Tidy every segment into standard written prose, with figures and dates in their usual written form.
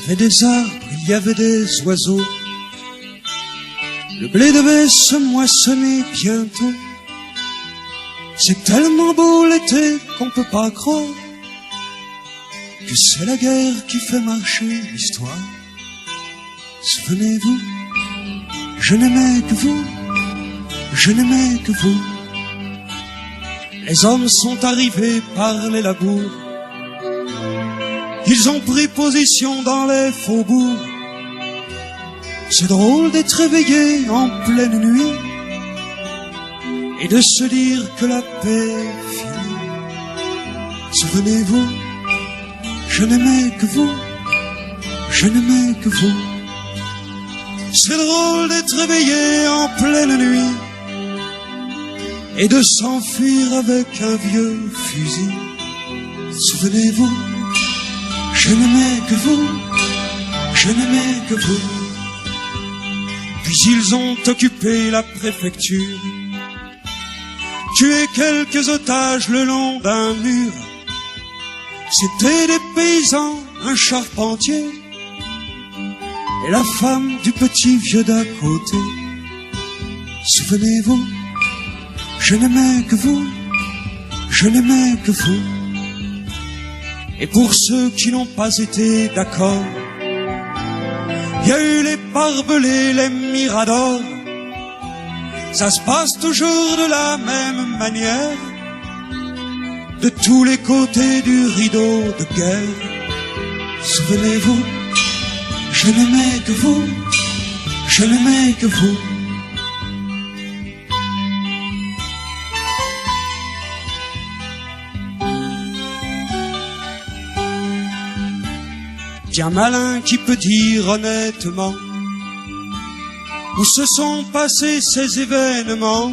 Il y avait des arbres, il y avait des oiseaux. Le blé devait se moissonner bientôt. C'est tellement beau l'été qu'on peut pas croire que c'est la guerre qui fait marcher l'histoire. Souvenez-vous, je n'aimais que vous, je n'aimais que vous. Les hommes sont arrivés par les labours. Ils ont pris position dans les faubourgs. C'est drôle d'être réveillé en pleine nuit et de se dire que la paix est finie. Souvenez-vous, je n'aimais que vous, je n'aimais que vous. C'est drôle d'être réveillé en pleine nuit et de s'enfuir avec un vieux fusil. Souvenez-vous, je n'aimais que vous, je n'aimais que vous. Puis ils ont occupé la préfecture, tué quelques otages le long d'un mur. C'étaient des paysans, un charpentier et la femme du petit vieux d'à côté. Souvenez-vous, je n'aimais que vous, je n'aimais que vous. Et pour ceux qui n'ont pas été d'accord, il y a eu les barbelés, les miradors. Ça se passe toujours de la même manière, de tous les côtés du rideau de guerre. Souvenez-vous, je n'aimais que vous, je n'aimais que vous. Tiens malin qui peut dire honnêtement où se sont passés ces événements.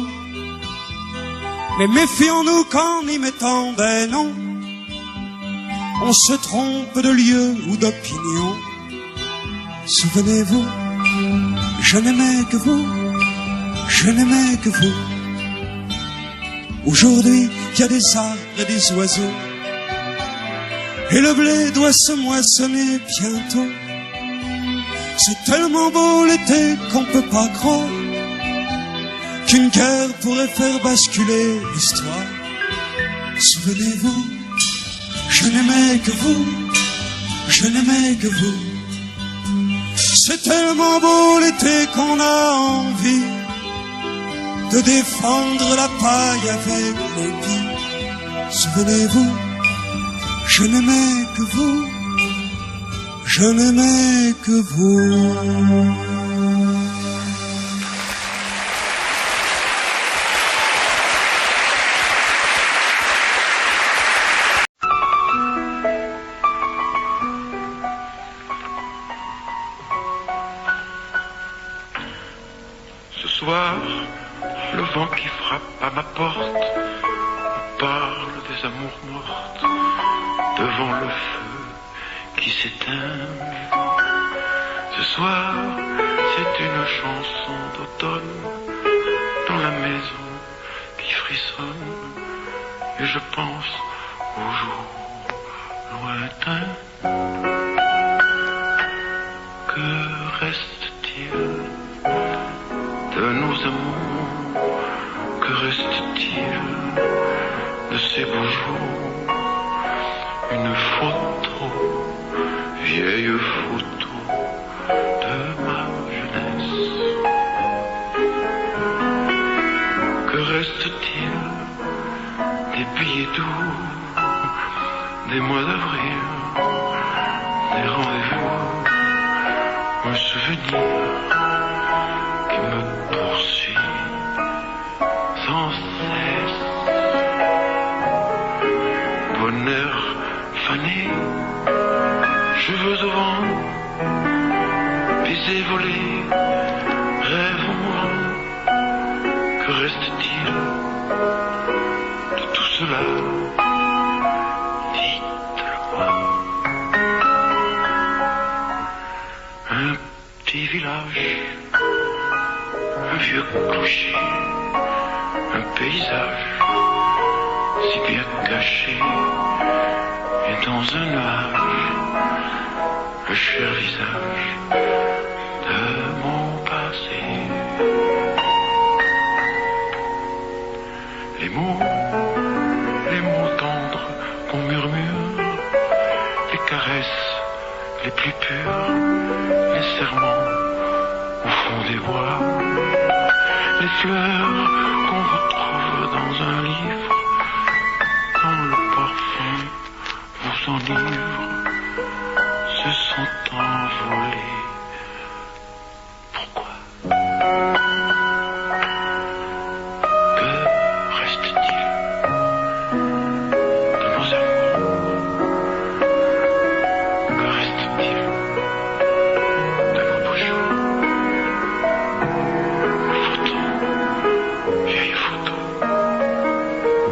Mais méfions-nous qu'en y mettant des noms, on se trompe de lieu ou d'opinion. Souvenez-vous, je n'aimais que vous, je n'aimais que vous. Aujourd'hui, il y a des arbres et des oiseaux, et le blé doit se moissonner bientôt. C'est tellement beau l'été qu'on peut pas croire qu'une guerre pourrait faire basculer l'histoire. Souvenez-vous, je n'aimais que vous, je n'aimais que vous. C'est tellement beau l'été qu'on a envie de défendre la paille avec les billes. Souvenez-vous, je n'aimais que vous, je n'aimais que vous. Ce soir, le vent qui frappe à ma porte me parle des amours mortes devant le feu qui s'éteint. Ce soir, c'est une chanson d'automne dans la maison qui frissonne, et je pense aux jours lointains. Que reste-t-il de nos amours? Que reste-t-il de ces beaux jours? Une photo, vieille photo de ma jeunesse. Que reste-t-il des billets doux, des mois d'avril, des rendez-vous? Un souvenir qui me poursuit sans cesse. Bonheur fané, cheveux au vent, baisers volés, rêve moi. Que reste-t-il de tout cela? Dites-le-moi. Un petit village, un vieux clocher, un paysage si bien caché, et dans un nuage, le cher visage de mon passé. Les mots tendres qu'on murmure, les caresses les plus pures, les serments au fond des bois, les fleurs qu'on retrouve dans un livre, quand le parfum vous enivre, se sont envolés. Pourquoi? Que reste-t-il de nos amours? Que reste-t-il de nos beaux jours? Photos, vieilles photos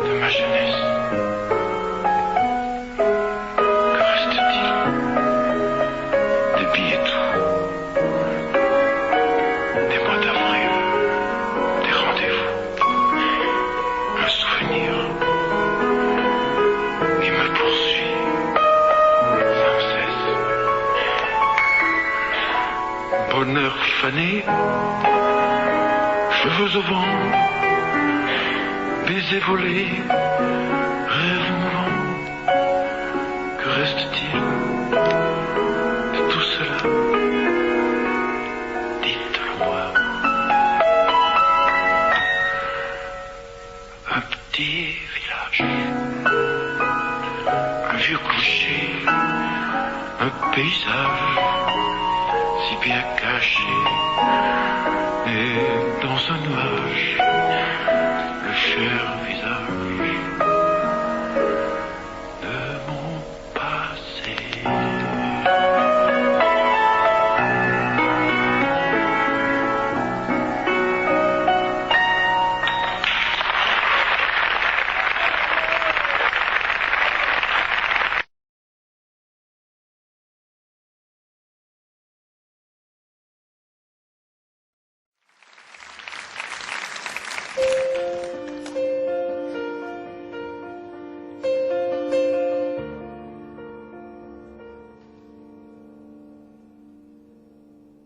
de ma jeunesse. Que reste-t-il des billets doux, des mois d'avril, des rendez-vous? Un souvenir qui me poursuit sans cesse. Bonheur fané, cheveux au vent, baisers volés, rêves mouvants. Que reste-t-il de tout cela? Dites-le-moi. Un petit village, un vieux clocher, un paysage si bien caché, et dans un nuage, le cher visage de mon passé.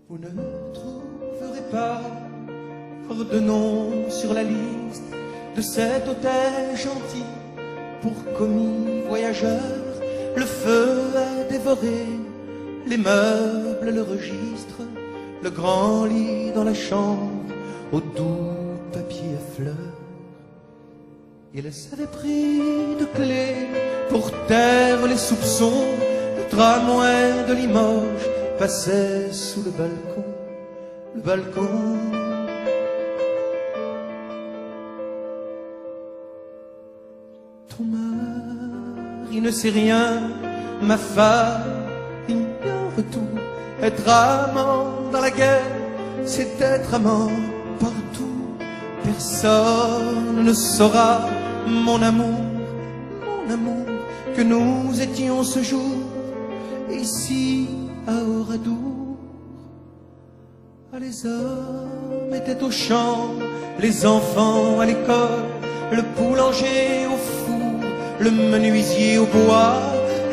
Vous ne trouverez pas de nom sur la liste de cet hôtel gentil pour commis voyageurs. Le feu a dévoré les meubles, le registre, le grand lit dans la chambre au doux papier à fleurs. Ils avaient pris de clés pour taire les soupçons. Le tramway de Limoges passait sous le balcon, le balcon. Ton mari ne sait rien, ma femme ignore tout. Être amant dans la guerre, c'est être amant partout. Personne ne saura, mon amour, que nous étions ce jour ici à Oradour. Ah, les hommes étaient au champ, les enfants à l'école, le boulanger au four, le menuisier au bois,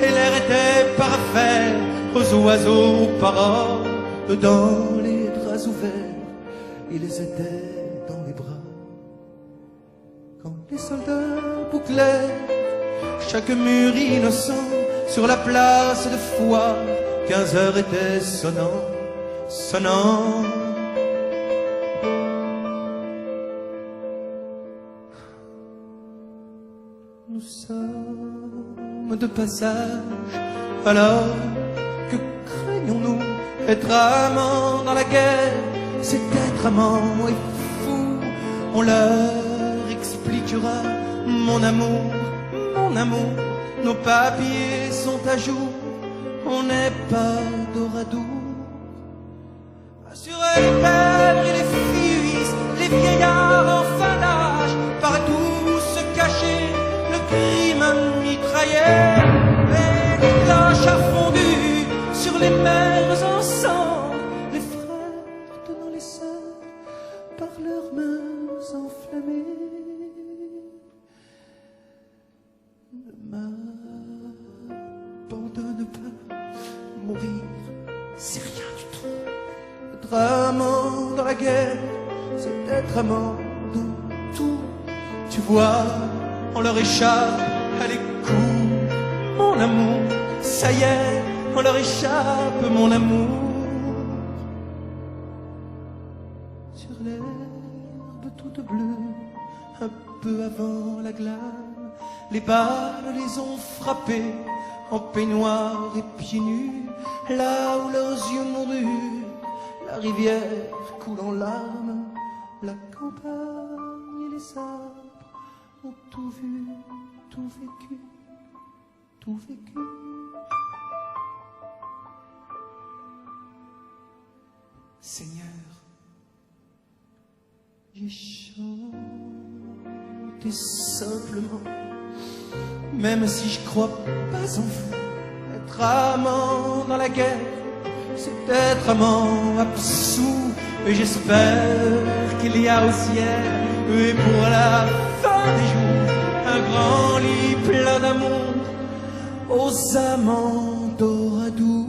et l'air était parfait aux oiseaux, aux paroles. Dans les draps ouverts, ils étaient dans les bras. Quand les soldats bouclaient chaque mur innocent sur la place de Foire, 15 heures étaient sonnant, sonnant. Nous sommes de passage, alors que craignons-nous? Être amant dans la guerre, c'est être amant et fou. On leur expliquera, mon amour, nos papiers sont à jour. On n'est pas d'Oradour. Assurez les pères et les fils, les vieillards en fin d'âge, partout se cacher, le crime mitraillé. Et les cloches a fondu sur les mers ensemble, les frères tenant les sœurs par leurs mains enflammées. Ne m'abandonne pas, mourir Être amant dans la guerre, c'est être amant dans tout. Tu vois, on leur échappe à l'écoute, mon amour. Ça y est, on leur échappe, mon amour. Sur l'herbe toute bleue, un peu avant la glane, les balles les ont frappés en peignoir et pieds nus, là où leurs yeux mourus, la rivière coule en larmes, la campagne et les arbres ont tout vu, tout vécu, tout vécu. Seigneur, j'ai chanté simplement, même si je crois pas en vous. Être amant dans la guerre, c'est être amant absous. Et j'espère qu'il y a au ciel, et pour la fin des jours, un grand lit plein d'amour aux amants d'Oradou.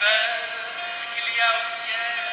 belle qu'il y a au ciel.